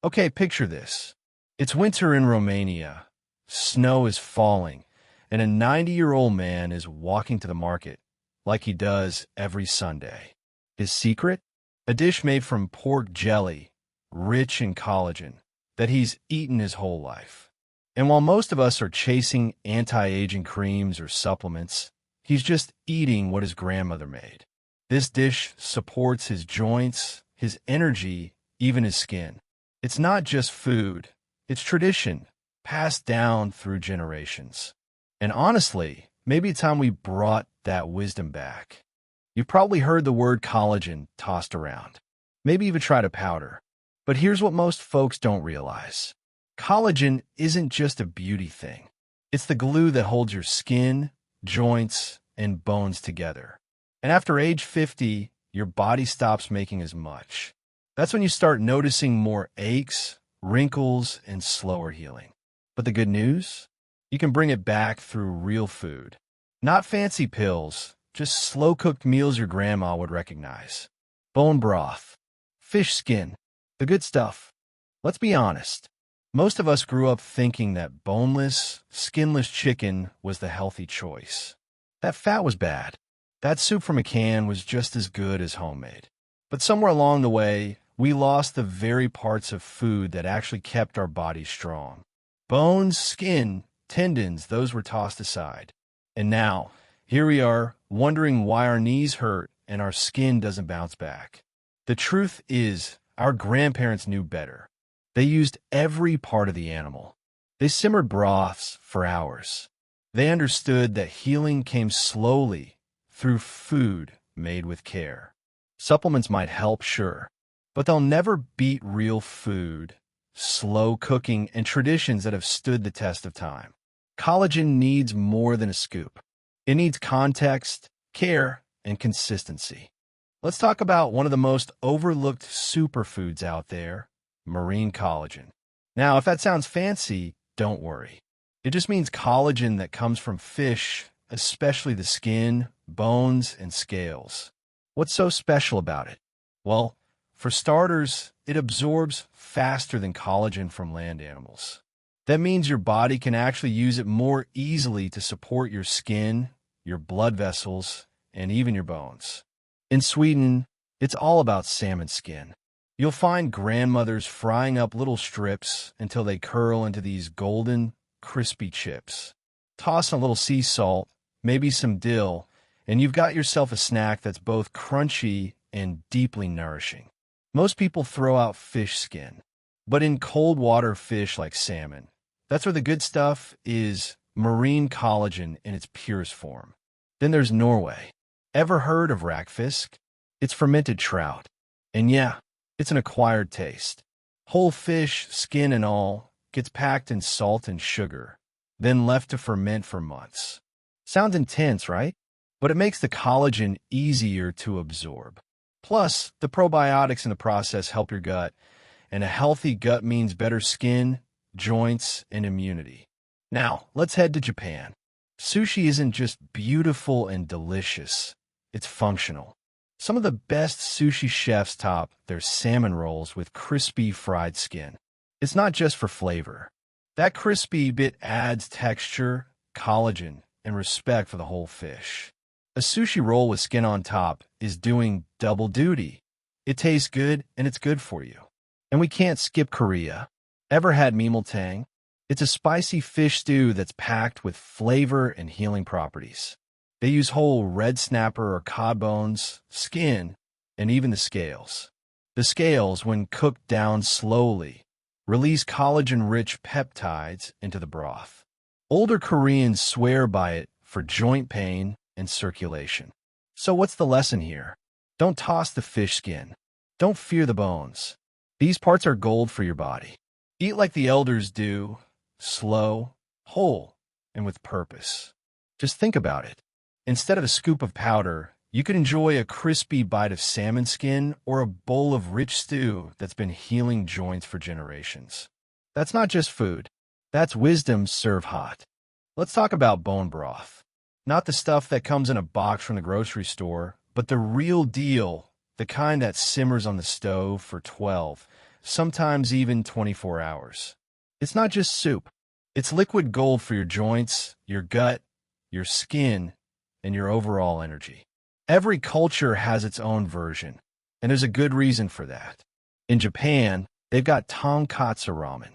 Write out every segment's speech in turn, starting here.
Okay, picture this. It's winter in Romania. Snow is falling, and a 90-year-old man is walking to the market like he does every Sunday. His secret? A dish made from pork jelly, rich in collagen, that he's eaten his whole life. And while most of us are chasing anti-aging creams or supplements, he's just eating what his grandmother made. This dish supports his joints, his energy, even his skin. It's not just food, it's tradition, passed down through generations. And honestly, maybe it's time we brought that wisdom back. You've probably heard the word collagen tossed around, maybe even tried a powder. But here's what most folks don't realize. Collagen isn't just a beauty thing. It's the glue that holds your skin, joints, and bones together. And after age 50, your body stops making as much. That's when you start noticing more aches, wrinkles, and slower healing. But the good news? You can bring it back through real food. Not fancy pills, just slow-cooked meals your grandma would recognize. Bone broth, fish skin, the good stuff. Let's be honest. Most of us grew up thinking that boneless, skinless chicken was the healthy choice. That fat was bad. That soup from a can was just as good as homemade. But somewhere along the way, we lost the very parts of food that actually kept our bodies strong. Bones, skin, tendons, those were tossed aside. And now, here we are, wondering why our knees hurt and our skin doesn't bounce back. The truth is, our grandparents knew better. They used every part of the animal. They simmered broths for hours. They understood that healing came slowly through food made with care. Supplements might help, sure, but they'll never beat real food, slow cooking, and traditions that have stood the test of time. Collagen needs more than a scoop. It needs context, care, and consistency. Let's talk about one of the most overlooked superfoods out there, marine collagen. Now, if that sounds fancy, don't worry. It just means collagen that comes from fish, especially the skin, bones, and scales. What's so special about it? Well, for starters, it absorbs faster than collagen from land animals. That means your body can actually use it more easily to support your skin, your blood vessels, and even your bones. In Sweden, it's all about salmon skin. You'll find grandmothers frying up little strips until they curl into these golden, crispy chips. Toss in a little sea salt, maybe some dill, and you've got yourself a snack that's both crunchy and deeply nourishing. Most people throw out fish skin, but in cold water fish like salmon, that's where the good stuff is, marine collagen in its purest form. Then there's Norway. Ever heard of rakfisk? It's fermented trout. And yeah, it's an acquired taste. Whole fish, skin and all, gets packed in salt and sugar, then left to ferment for months. Sounds intense, right? But it makes the collagen easier to absorb. Plus, the probiotics in the process help your gut, and a healthy gut means better skin, joints, and immunity. Now, let's head to Japan. Sushi isn't just beautiful and delicious, it's functional. Some of the best sushi chefs top their salmon rolls with crispy fried skin. It's not just for flavor. That crispy bit adds texture, collagen, and respect for the whole fish. A sushi roll with skin on top is doing double duty. It tastes good, and it's good for you. And we can't skip Korea. Ever had tang? It's a spicy fish stew that's packed with flavor and healing properties. They use whole red snapper or cod bones, skin, and even the scales. The scales, when cooked down slowly, release collagen-rich peptides into the broth. Older Koreans swear by it for joint pain and circulation. So what's the lesson here? Don't toss the fish skin. Don't fear the bones. These parts are gold for your body. Eat like the elders do, slow, whole, and with purpose. Just think about it. Instead of a scoop of powder, you could enjoy a crispy bite of salmon skin or a bowl of rich stew that's been healing joints for generations. That's not just food. That's wisdom served hot. Let's talk about bone broth. Not the stuff that comes in a box from the grocery store, but the real deal, the kind that simmers on the stove for 12, sometimes even 24 hours. It's not just soup. It's liquid gold for your joints, your gut, your skin, and your overall energy. Every culture has its own version, and there's a good reason for that. In Japan, they've got tonkatsu ramen.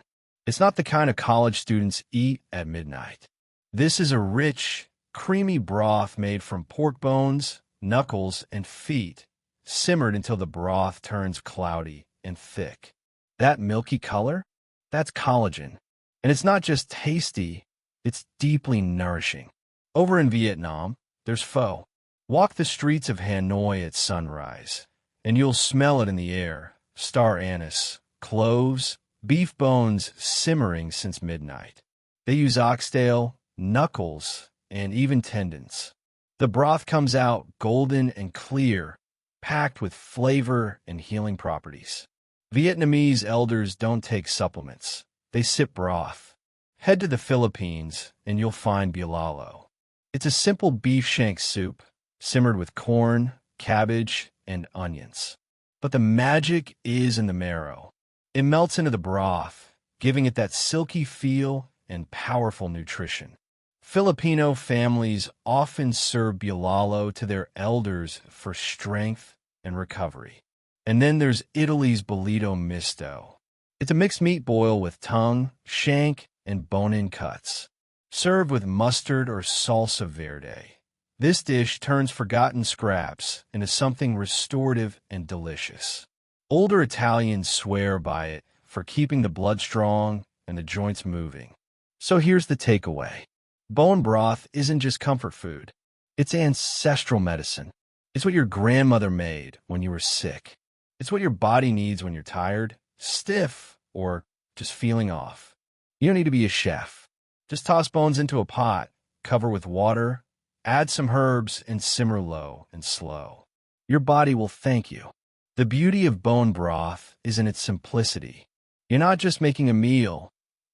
It's not the kind of college students eat at midnight. This is a rich, creamy broth made from pork bones, knuckles, and feet, simmered until the broth turns cloudy and thick. That milky color? That's collagen. And it's not just tasty, it's deeply nourishing. Over in Vietnam, there's pho. Walk the streets of Hanoi at sunrise, and you'll smell it in the air. Star anise, cloves, beef bones simmering since midnight. They use oxtail, knuckles, and even tendons. The broth comes out golden and clear, packed with flavor and healing properties. Vietnamese elders don't take supplements. They sip broth. Head to the Philippines, and you'll find bilalo. It's a simple beef shank soup, simmered with corn, cabbage, and onions. But the magic is in the marrow. It melts into the broth, giving it that silky feel and powerful nutrition. Filipino families often serve bilalo to their elders for strength and recovery. And then there's Italy's bollito misto. It's a mixed meat boil with tongue, shank, and bone-in cuts. Served with mustard or salsa verde. This dish turns forgotten scraps into something restorative and delicious. Older Italians swear by it for keeping the blood strong and the joints moving. So here's the takeaway. Bone broth isn't just comfort food. It's ancestral medicine. It's what your grandmother made when you were sick. It's what your body needs when you're tired, stiff, or just feeling off. You don't need to be a chef. Just toss bones into a pot, cover with water, add some herbs, and simmer low and slow. Your body will thank you. The beauty of bone broth is in its simplicity. You're not just making a meal,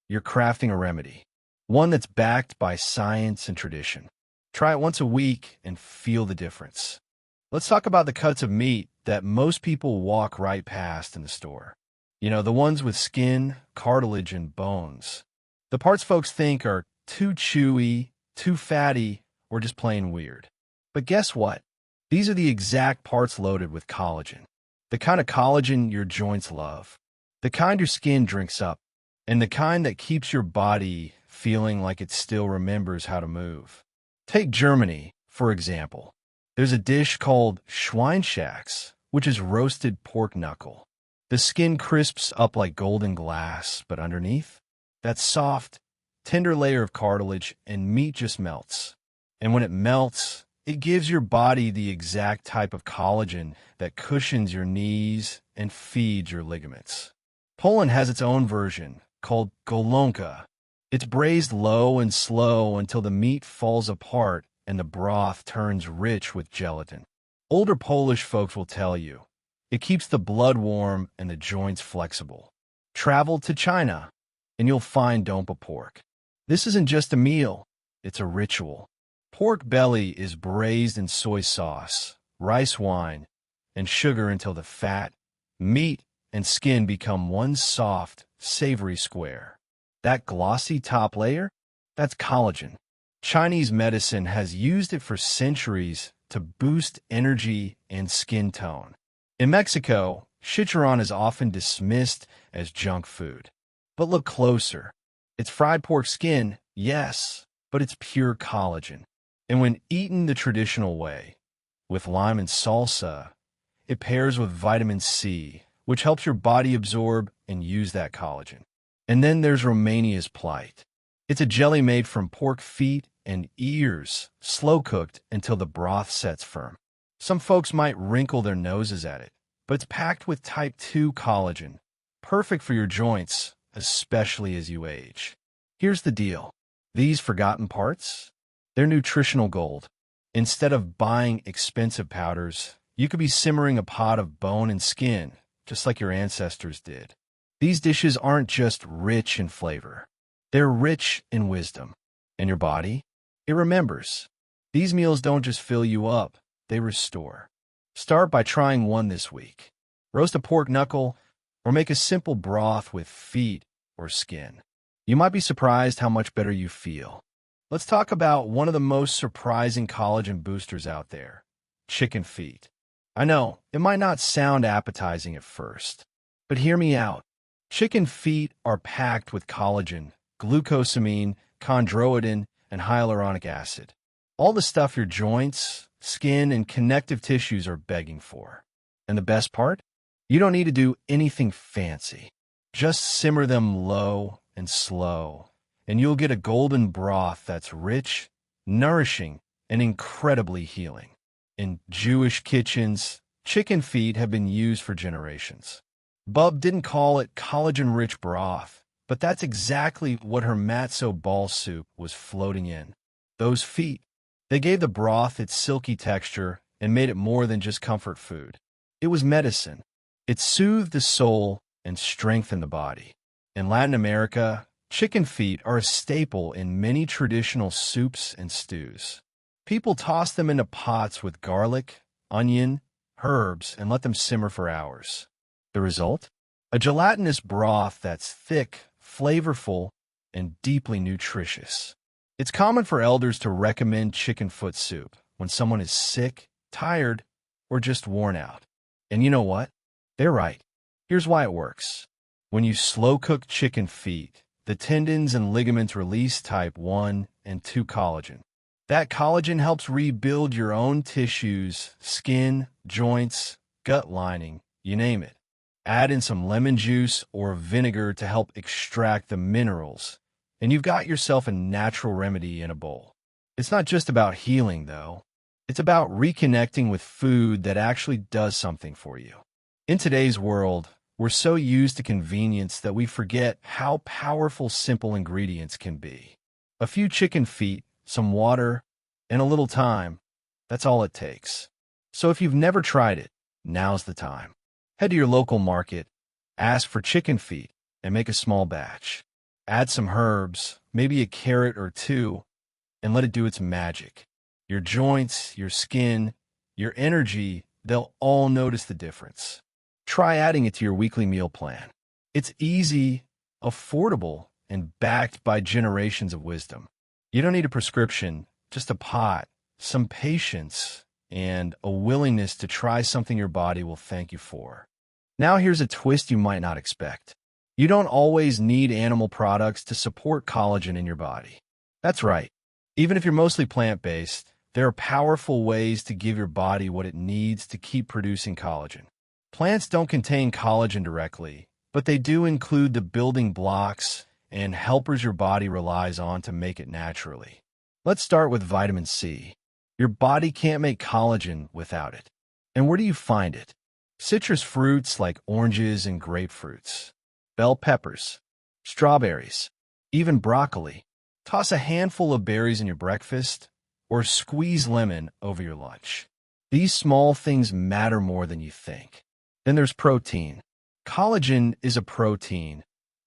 you're crafting a remedy. One that's backed by science and tradition. Try it once a week and feel the difference. Let's talk about the cuts of meat that most people walk right past in the store. You know, the ones with skin, cartilage, and bones. The parts folks think are too chewy, too fatty, or just plain weird. But guess what? These are the exact parts loaded with collagen. The kind of collagen your joints love. The kind your skin drinks up. And the kind that keeps your body feeling like it still remembers how to move. Take Germany, for example. There's a dish called Schweinschacks, which is roasted pork knuckle. The skin crisps up like golden glass, but underneath, that soft, tender layer of cartilage and meat just melts. And when it melts, it gives your body the exact type of collagen that cushions your knees and feeds your ligaments. Poland has its own version, called golonka. It's braised low and slow until the meat falls apart and the broth turns rich with gelatin. Older Polish folks will tell you, it keeps the blood warm and the joints flexible. Travel to China, and you'll find dompa pork. This isn't just a meal, it's a ritual. Pork belly is braised in soy sauce, rice wine, and sugar until the fat, meat, and skin become one soft, savory square. That glossy top layer, that's collagen. Chinese medicine has used it for centuries to boost energy and skin tone. In Mexico, chicharron is often dismissed as junk food. But look closer. It's fried pork skin, yes, but it's pure collagen. And when eaten the traditional way, with lime and salsa, it pairs with vitamin C, which helps your body absorb and use that collagen. And then there's Romania's plight. It's a jelly made from pork feet and ears, slow-cooked until the broth sets firm. Some folks might wrinkle their noses at it, but it's packed with type 2 collagen, perfect for your joints, especially as you age. Here's the deal. These forgotten parts, they're nutritional gold. Instead of buying expensive powders, you could be simmering a pot of bone and skin, just like your ancestors did. These dishes aren't just rich in flavor. They're rich in wisdom. And your body, it remembers. These meals don't just fill you up, they restore. Start by trying one this week. Roast a pork knuckle, or make a simple broth with feet or skin. You might be surprised how much better you feel. Let's talk about one of the most surprising collagen boosters out there, chicken feet. I know, it might not sound appetizing at first, but hear me out. Chicken feet are packed with collagen, glucosamine, chondroitin, and hyaluronic acid. All the stuff your joints, skin, and connective tissues are begging for. And the best part? You don't need to do anything fancy. Just simmer them low and slow, and you'll get a golden broth that's rich, nourishing, and incredibly healing. In Jewish kitchens, chicken feet have been used for generations. Bub didn't call it collagen-rich broth, but that's exactly what her matzo ball soup was floating in. Those feet. They gave the broth its silky texture and made it more than just comfort food. It was medicine. It soothed the soul and strengthened the body. In Latin America, chicken feet are a staple in many traditional soups and stews. People toss them into pots with garlic, onion, herbs, and let them simmer for hours. The result? A gelatinous broth that's thick, flavorful, and deeply nutritious. It's common for elders to recommend chicken foot soup when someone is sick, tired, or just worn out. And you know what? They're right. Here's why it works. When you slow-cook chicken feet, the tendons and ligaments release type 1 and 2 collagen. That collagen helps rebuild your own tissues, skin, joints, gut lining, you name it. Add in some lemon juice or vinegar to help extract the minerals, and you've got yourself a natural remedy in a bowl. It's not just about healing, though. It's about reconnecting with food that actually does something for you. In today's world, we're so used to convenience that we forget how powerful simple ingredients can be. A few chicken feet, some water, and a little time, that's all it takes. So if you've never tried it, now's the time. Head to your local market, ask for chicken feet, and make a small batch. Add some herbs, maybe a carrot or two, and let it do its magic. Your joints, your skin, your energy, they'll all notice the difference. Try adding it to your weekly meal plan. It's easy, affordable, and backed by generations of wisdom. You don't need a prescription, just a pot, some patience, and a willingness to try something your body will thank you for. Now here's a twist you might not expect. You don't always need animal products to support collagen in your body. That's right. Even if you're mostly plant-based, there are powerful ways to give your body what it needs to keep producing collagen. Plants don't contain collagen directly, but they do include the building blocks and helpers your body relies on to make it naturally. Let's start with vitamin C. Your body can't make collagen without it. And where do you find it? Citrus fruits like oranges and grapefruits, bell peppers, strawberries, even broccoli. Toss a handful of berries in your breakfast or squeeze lemon over your lunch. These small things matter more than you think. Then there's protein. Collagen is a protein,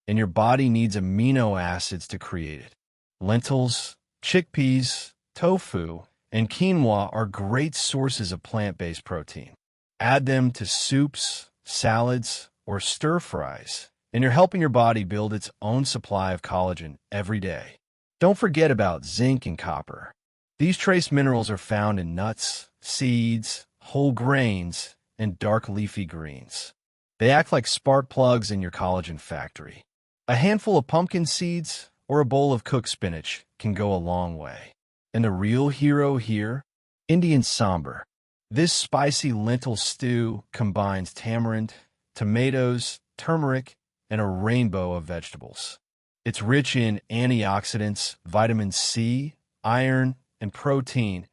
and your body needs amino acids to create it. Lentils, chickpeas, tofu, and quinoa are great sources of plant-based protein. Add them to soups, salads, or stir-fries, and you're helping your body build its own supply of collagen every day. Don't forget about zinc and copper. These trace minerals are found in nuts, seeds, whole grains, and dark leafy greens. They act like spark plugs in your collagen factory. A handful of pumpkin seeds or a bowl of cooked spinach can go a long way. And the real hero here? Indian sambar. This spicy lentil stew combines tamarind, tomatoes, turmeric, and a rainbow of vegetables. It's rich in antioxidants, vitamin C, iron, and protein,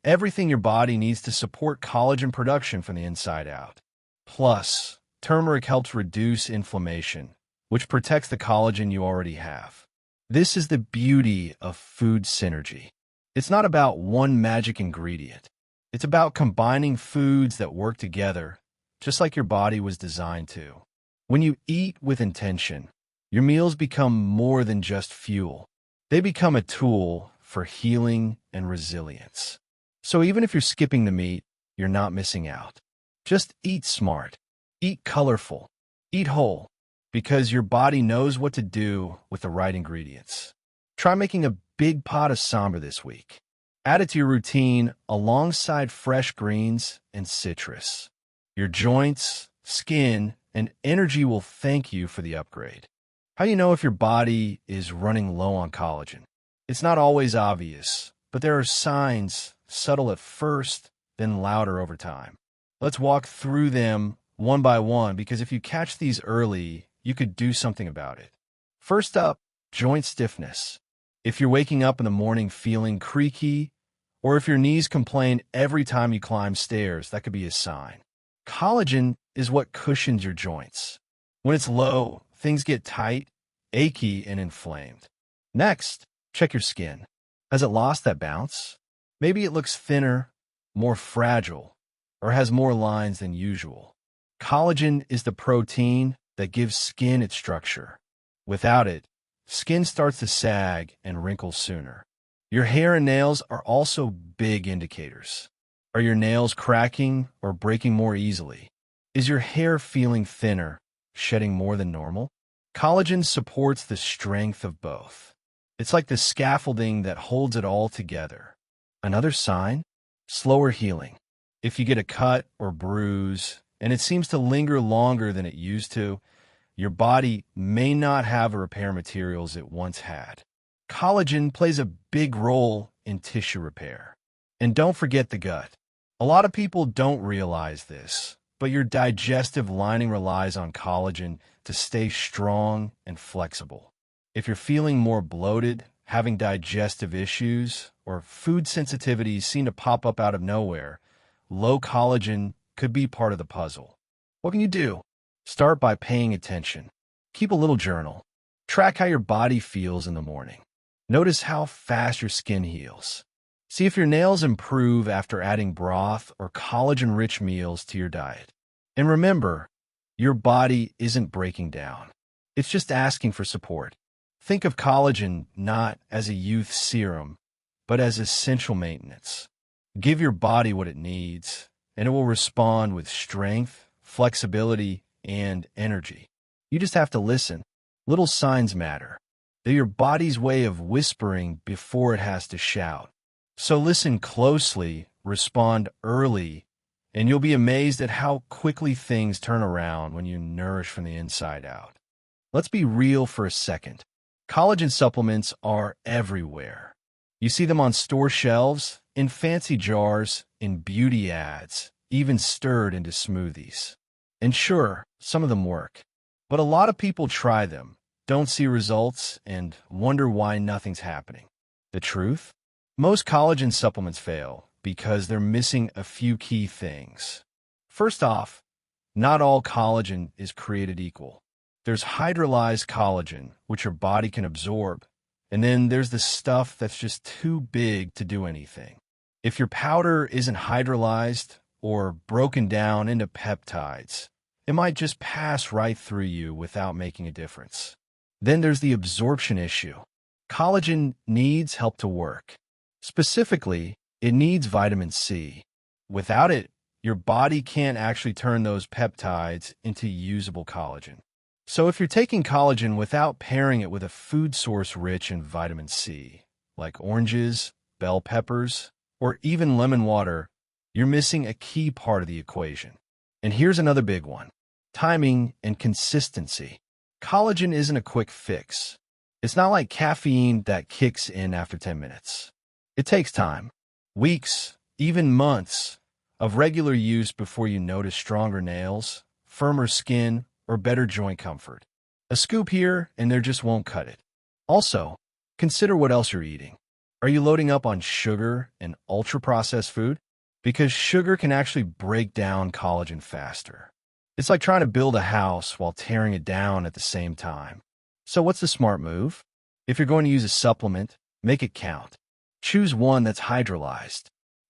everything your body needs to support collagen production from the inside out. Plus, turmeric helps reduce inflammation, which protects the collagen you already have. This is the beauty of food synergy. It's not about one magic ingredient. It's about combining foods that work together, just like your body was designed to. When you eat with intention, your meals become more than just fuel. They become a tool for healing and resilience. So even if you're skipping the meat, you're not missing out. Just eat smart, eat colorful, Eat whole, because your body knows what to do with the right ingredients. Try making a big pot of sambar this week. Add it to your routine alongside fresh greens and citrus. Your joints, skin, and energy will thank you for the upgrade. How do you know if your body is running low on collagen? It's not always obvious, but there are signs, subtle at first, then louder over time. Let's walk through them one by one, because if you catch these early, you could do something about it. First up, joint stiffness. If you're waking up in the morning feeling creaky, or if your knees complain every time you climb stairs, that could be a sign. Collagen is what cushions your joints. When it's low, things get tight, achy, and inflamed. Next, check your skin. Has it lost that bounce? Maybe it looks thinner, more fragile, or has more lines than usual. Collagen is the protein that gives skin its structure. Without it, skin starts to sag and wrinkle sooner. Your hair and nails are also big indicators. Are your nails cracking or breaking more easily? Is your hair feeling thinner, shedding more than normal? Collagen supports the strength of both. It's like the scaffolding that holds it all together. Another sign? Slower healing. If you get a cut or bruise, and it seems to linger longer than it used to, your body may not have the repair materials it once had. Collagen plays a big role in tissue repair. And don't forget the gut. A lot of people don't realize this, but your digestive lining relies on collagen to stay strong and flexible. If you're feeling more bloated, having digestive issues, or food sensitivities seem to pop up out of nowhere, low collagen could be part of the puzzle. What can you do? Start by paying attention. Keep a little journal. Track how your body feels in the morning. Notice how fast your skin heals. See if your nails improve after adding broth or collagen-rich meals to your diet. And remember, your body isn't breaking down. It's just asking for support. Think of collagen not as a youth serum, but as essential maintenance. Give your body what it needs, and it will respond with strength, flexibility, and energy. You just have to listen. Little signs matter. They're your body's way of whispering before it has to shout. So listen closely, respond early, and you'll be amazed at how quickly things turn around when you nourish from the inside out. Let's be real for a second. Collagen supplements are everywhere. You see them on store shelves, in fancy jars, in beauty ads, even stirred into smoothies. And sure, some of them work. But a lot of people try them, don't see results, and wonder why nothing's happening. The truth? Most collagen supplements fail because they're missing a few key things. First off, not all collagen is created equal. There's hydrolyzed collagen, which your body can absorb, and then there's the stuff that's just too big to do anything. If your powder isn't hydrolyzed or broken down into peptides, it might just pass right through you without making a difference. Then there's the absorption issue. Collagen needs help to work. Specifically, it needs vitamin C. Without it, your body can't actually turn those peptides into usable collagen. So if you're taking collagen without pairing it with a food source rich in vitamin C, like oranges, bell peppers, or even lemon water, you're missing a key part of the equation. And here's another big one: timing and consistency. Collagen isn't a quick fix. It's not like caffeine that kicks in after 10 minutes. It takes time, weeks, even months of regular use before you notice stronger nails, firmer skin, or better joint comfort. A scoop here and there just won't cut it. Also, consider what else you're eating. Are you loading up on sugar and ultra-processed food? Because sugar can actually break down collagen faster. It's like trying to build a house while tearing it down at the same time. So what's the smart move? If you're going to use a supplement, make it count. Choose one that's hydrolyzed.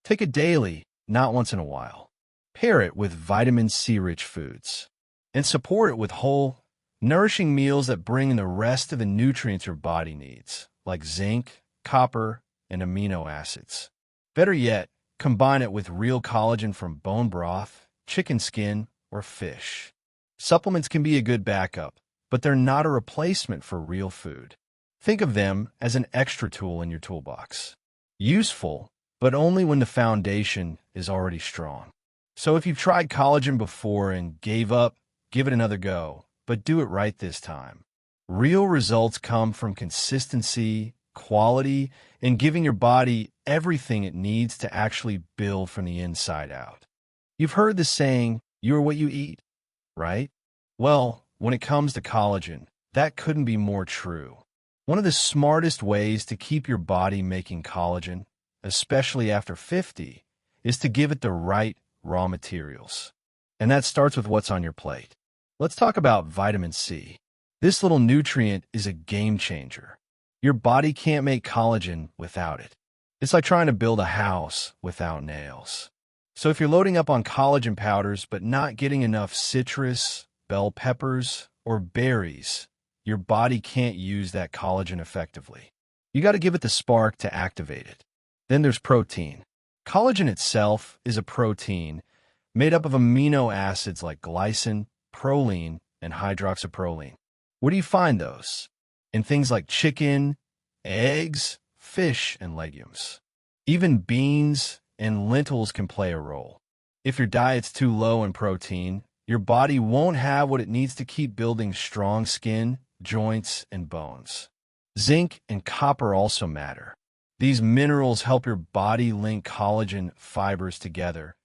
Take it daily, not once in a while. Pair it with vitamin C-rich foods. And support it with whole, nourishing meals that bring in the rest of the nutrients your body needs, like zinc, copper, and amino acids. Better yet, combine it with real collagen from bone broth, chicken skin, or fish. Supplements can be a good backup, but they're not a replacement for real food. Think of them as an extra tool in your toolbox. Useful, but only when the foundation is already strong. So if you've tried collagen before and gave up, give it another go, but do it right this time. Real results come from consistency, quality, and giving your body everything it needs to actually build from the inside out. You've heard the saying, you are what you eat, right? Well, when it comes to collagen, that couldn't be more true. One of the smartest ways to keep your body making collagen, especially after 50, is to give it the right raw materials. And that starts with what's on your plate. Let's talk about vitamin C. This little nutrient is a game changer. Your body can't make collagen without it. It's like trying to build a house without nails. So if you're loading up on collagen powders but not getting enough citrus, bell peppers, or berries, your body can't use that collagen effectively. You got to give it the spark to activate it. Then there's protein. Collagen itself is a protein made up of amino acids like glycine, proline, and hydroxyproline. Where do you find those? In things like chicken, eggs, fish, and legumes. Even beans and lentils can play a role. If your diet's too low in protein, your body won't have what it needs to keep building strong skin, joints, and bones. Zinc and copper also matter. These minerals help your body link collagen fibers together,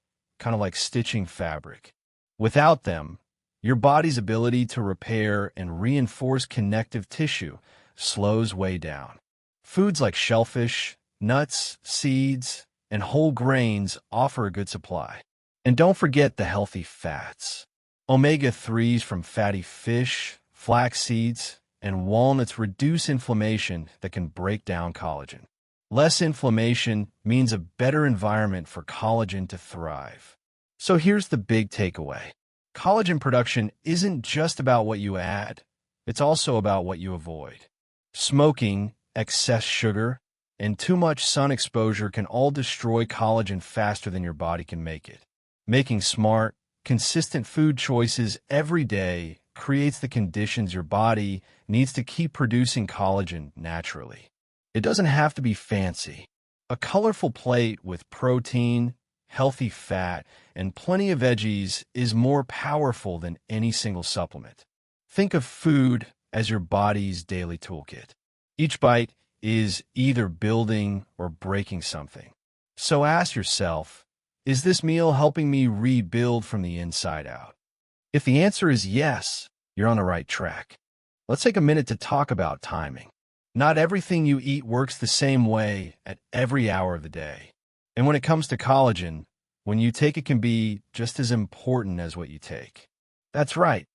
kind of like stitching fabric. Without them, your body's ability to repair and reinforce connective tissue slows way down. Foods like shellfish, nuts, seeds, and whole grains offer a good supply. And don't forget the healthy fats. Omega-3s from fatty fish, flax seeds, and walnuts reduce inflammation that can break down collagen. Less inflammation means a better environment for collagen to thrive. So here's the big takeaway. Collagen production isn't just about what you add, it's also about what you avoid. Smoking, excess sugar, and too much sun exposure can all destroy collagen faster than your body can make it. Making smart, consistent food choices every day creates the conditions your body needs to keep producing collagen naturally. It doesn't have to be fancy. A colorful plate with protein, healthy fat, and plenty of veggies is more powerful than any single supplement. Think of food as your body's daily toolkit. Each bite is either building or breaking something. So ask yourself, is this meal helping me rebuild from the inside out? If the answer is yes, you're on the right track. Let's take a minute to talk about timing. Not everything you eat works the same way at every hour of the day. And when it comes to collagen, when you take it can be just as important as what you take. That's right.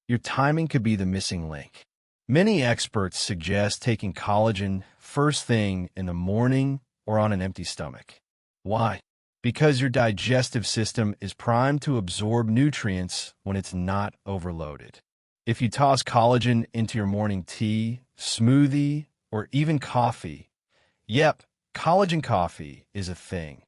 Your timing could be the missing link. Many experts suggest taking collagen first thing in the morning or on an empty stomach. Why? Because your digestive system is primed to absorb nutrients when it's not overloaded. If you toss collagen into your morning tea, smoothie, or even coffee, yep, collagen coffee is a thing.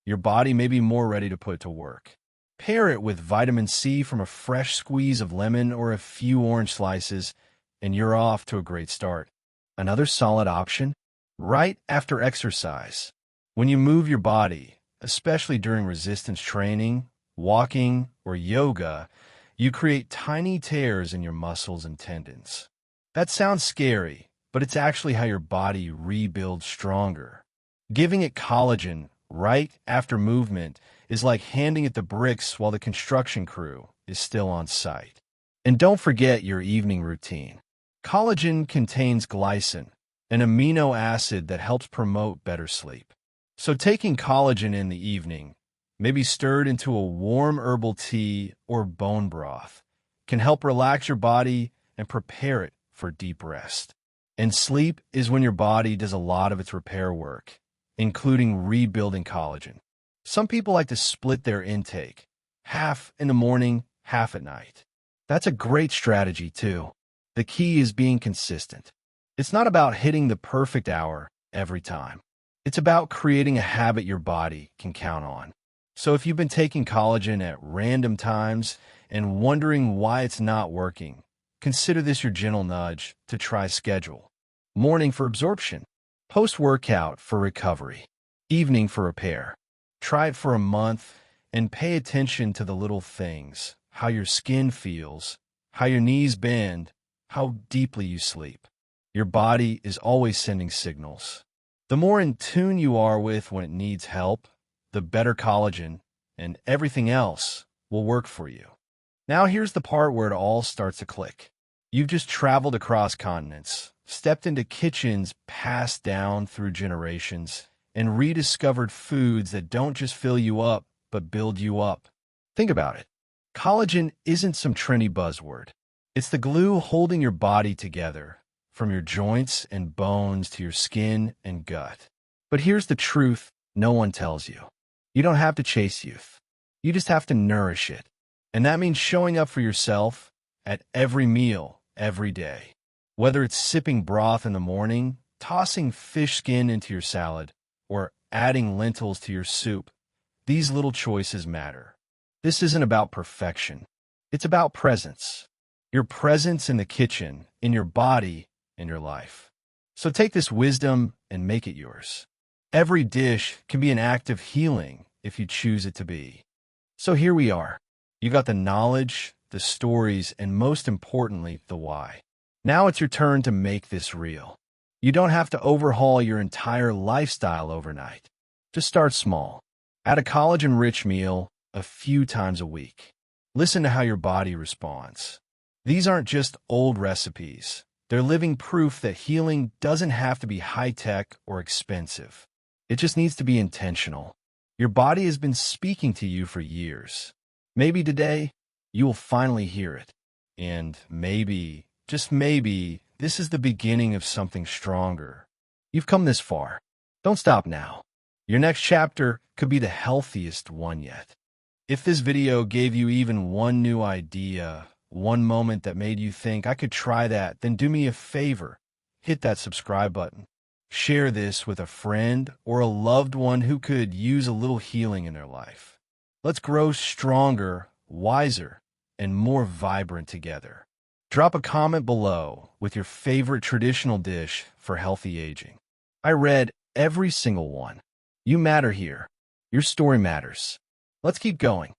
Your body may be more ready to put it to work. Pair it with vitamin C from a fresh squeeze of lemon or a few orange slices, and you're off to a great start. Another solid option? Right after exercise. When you move your body, especially during resistance training, walking, or yoga, you create tiny tears in your muscles and tendons. That sounds scary, but it's actually how your body rebuilds stronger. Giving it collagen right after movement is like handing it the bricks while the construction crew is still on site. And don't forget your evening routine. Collagen contains glycine, an amino acid that helps promote better sleep. So taking collagen in the evening, maybe stirred into a warm herbal tea or bone broth, can help relax your body and prepare it for deep rest. And sleep is when your body does a lot of its repair work, including rebuilding collagen. Some people like to split their intake, half in the morning, half at night. That's a great strategy too. The key is being consistent. It's not about hitting the perfect hour every time. It's about creating a habit your body can count on. So if you've been taking collagen at random times and wondering why it's not working, consider this your gentle nudge to try schedule. Morning for absorption, post-workout for recovery, evening for repair. Try it for a month and pay attention to the little things, how your skin feels, how your knees bend, how deeply you sleep. Your body is always sending signals. The more in tune you are with when it needs help, the better collagen and everything else will work for you. Now here's the part where it all starts to click. You've just traveled across continents, stepped into kitchens passed down through generations, and rediscovered foods that don't just fill you up, but build you up. Think about it. Collagen isn't some trendy buzzword. It's the glue holding your body together, from your joints and bones to your skin and gut. But here's the truth no one tells you. You don't have to chase youth. You just have to nourish it. And that means showing up for yourself at every meal, every day. Whether it's sipping broth in the morning, tossing fish skin into your salad, or adding lentils to your soup, these little choices matter. This isn't about perfection. It's about presence. Your presence in the kitchen, in your body, in your life. So take this wisdom and make it yours. Every dish can be an act of healing if you choose it to be. So here we are. You got the knowledge, the stories, and most importantly, the why. Now it's your turn to make this real. You don't have to overhaul your entire lifestyle overnight. Just start small. Add a collagen-rich meal a few times a week. Listen to how your body responds. These aren't just old recipes. They're living proof that healing doesn't have to be high-tech or expensive. It just needs to be intentional. Your body has been speaking to you for years. Maybe today, you will finally hear it. And maybe, just maybe, this is the beginning of something stronger. You've come this far. Don't stop now. Your next chapter could be the healthiest one yet. If this video gave you even one new idea, one moment that made you think, I could try that, then do me a favor. Hit that subscribe button. Share this with a friend or a loved one who could use a little healing in their life. Let's grow stronger, wiser, and more vibrant together. Drop a comment below with your favorite traditional dish for healthy aging. I read every single one. You matter here. Your story matters. Let's keep going.